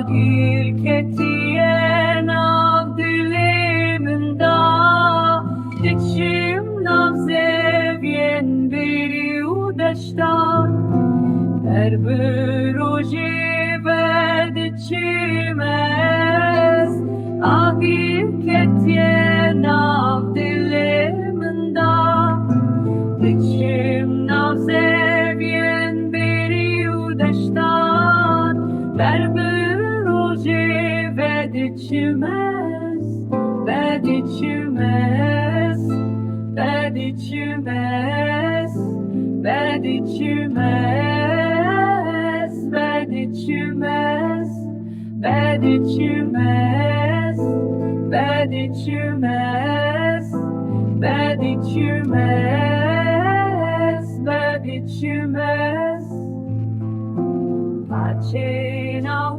Agir, ketiye, dilê min da. Diçim, zeviyên, bêrî û deştan. Berg, rojê ve diçim ez. Agir, ketiye, dilê min da. Diçim, zeviyên, bêrî û deştan. Berg, rojê ve diçim ez. Ve diçim ez. Ve diçim ez. Ve diçim ez. Ve diçim ez. Ve diçim ez. Ve diçim ez. Ve diçim ez. Ve diçim ez. Paçena